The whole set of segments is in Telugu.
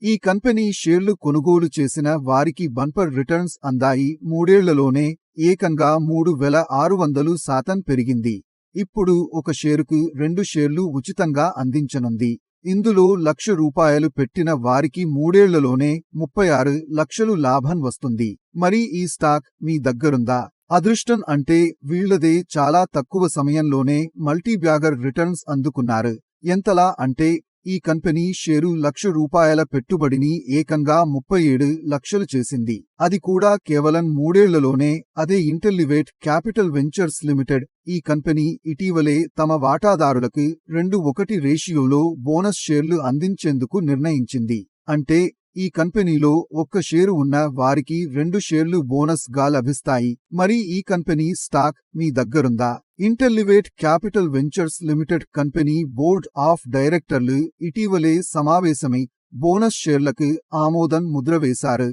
ఈ కంపెనీ షేర్లు కొనుగోలు చేసిన వారికి బంపర్ రిటర్న్స్ అందాయి. 3 ఏళ్లలోనే ఏకంగా 3600% పెరిగింది. ఇప్పుడు ఒక షేరుకు 2 షేర్లు ఉచితంగా అందించనుంది. ఇందులో ₹1,00,000 పెట్టిన వారికి 3 ఏళ్లలోనే 36 లక్షలు లాభం వస్తుంది. మరి ఈ స్టాక్ మీ దగ్గరుందా? అదృష్టం అంటే వీళ్లదే. చాలా తక్కువ సమయంలోనే మల్టీబ్యాగర్ రిటర్న్స్ అందుకున్నారు. ఎంతలా అంటే ఈ కంపెనీ షేరు ₹1,00,000 పెట్టుబడిని ఏకంగా 37 లక్షలు చేసింది. అది కూడా కేవలం 3 ఏళ్లలోనే. అదే ఇంటెల్లివేట్ క్యాపిటల్ వెంచర్స్ లిమిటెడ్. ఈ కంపెనీ ఇటీవలే తమ వాటాదారులకు 2:1 రేషియోలో బోనస్ షేర్లు అందించేందుకు నిర్ణయించింది. అంటే ఈ కంపెనీలో ఒక్క షేరు ఉన్న వారికి 2 షేర్లు బోనస్ గా లభిస్తాయి. మరి ఈ కంపెనీ స్టాక్ మీ దగ్గరుందా? Intellivate capital ventures limited company board of డైరెక్టర్లు ఇటీవలే సమావేశమై బోనస్ షేర్లకు ఆమోదం ముద్ర వేశారు.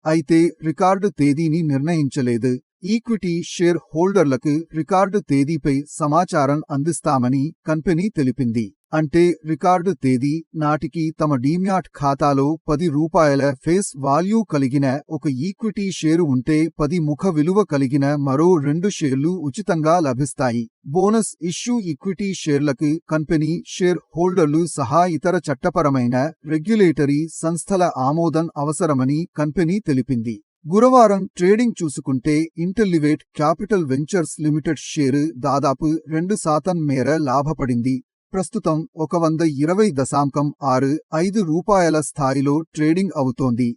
అయితే రికార్డు తేదీని నిర్ణయించలేదు. ఈక్విటీ షేర్ హోల్డర్లకు రికార్డు తేదీపై సమాచారం అందిస్తామని కంపెనీ తెలిపింది. అంటే రికార్డు తేదీ నాటికి తమ డీమ్యాట్ ఖాతాలో ₹10 ఫేస్ వాల్యూ కలిగిన ఒక ఈక్విటీ షేరు ఉంటే 10 ముఖ విలువ కలిగిన మరో 2 షేర్లు ఉచితంగా లభిస్తాయి. బోనస్ ఇష్యూ ఈక్విటీ షేర్లకు కంపెనీ షేర్ హోల్డర్లు సహా ఇతర చట్టపరమైన రెగ్యులేటరీ సంస్థల ఆమోదం అవసరమని కంపెనీ తెలిపింది. గురువారం ట్రేడింగ్ చూసుకుంటే ఇంటెల్లివేట్ క్యాపిటల్ వెంచర్స్ లిమిటెడ్ షేరు దాదాపు 2% మేర లాభపడింది. ప్రస్తుతం ₹120.65 స్థాయిలో ట్రేడింగ్ అవుతోంది.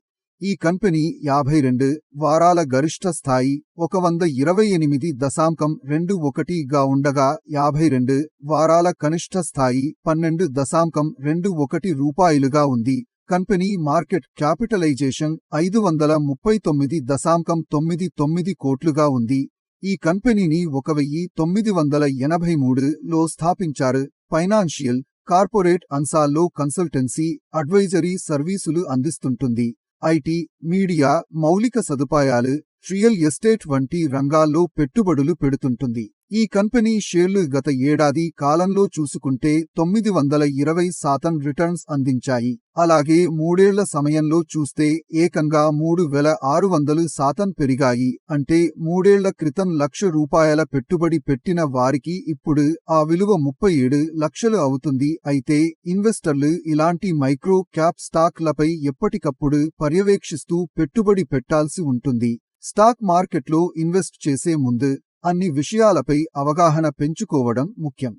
ఈ కంపెనీ 52 వారాల గరిష్ట స్థాయి $128.21గా ఉండగా 52 వారాల కనిష్ట స్థాయి $12.21గా ఉంది. కంపెనీ మార్కెట్ క్యాపిటలైజేషన్ $539.99 కోట్లుగా ఉంది. ఈ కంపెనీని 1983లో స్థాపించారు. ఫైనాన్షియల్, కార్పొరేట్ అంశాల్లో కన్సల్టెన్సీ, అడ్వైజరీ సర్వీసులు అందిస్తుంటుంది. ఐటీ, మీడియా, మౌలిక సదుపాయాలు, రియల్ ఎస్టేట్ వంటి రంగాల్లో పెట్టుబడులు పెడుతుంటుంది. ఈ కంపెనీ షేర్లు గత ఏడాది కాలంలో చూసుకుంటే 920% రిటర్న్స్ అందించాయి. అలాగే 3 ఏళ్ల సమయంలో చూస్తే ఏకంగా 3600% పెరిగాయి. అంటే 3 ఏళ్ల క్రితం ₹1,00,000 పెట్టుబడి పెట్టిన వారికి ఇప్పుడు ఆ విలువ 37 లక్షలు అవుతుంది. అయితే ఇన్వెస్టర్లు ఇలాంటి మైక్రో క్యాప్ స్టాక్లపై ఎప్పటికప్పుడు పర్యవేక్షిస్తూ పెట్టుబడి పెట్టాల్సి ఉంటుంది. స్టాక్ మార్కెట్లో ఇన్వెస్ట్ చేసే ముందు అన్ని విషయాలపై అవగాహన పెంచుకోవడం ముఖ్యం.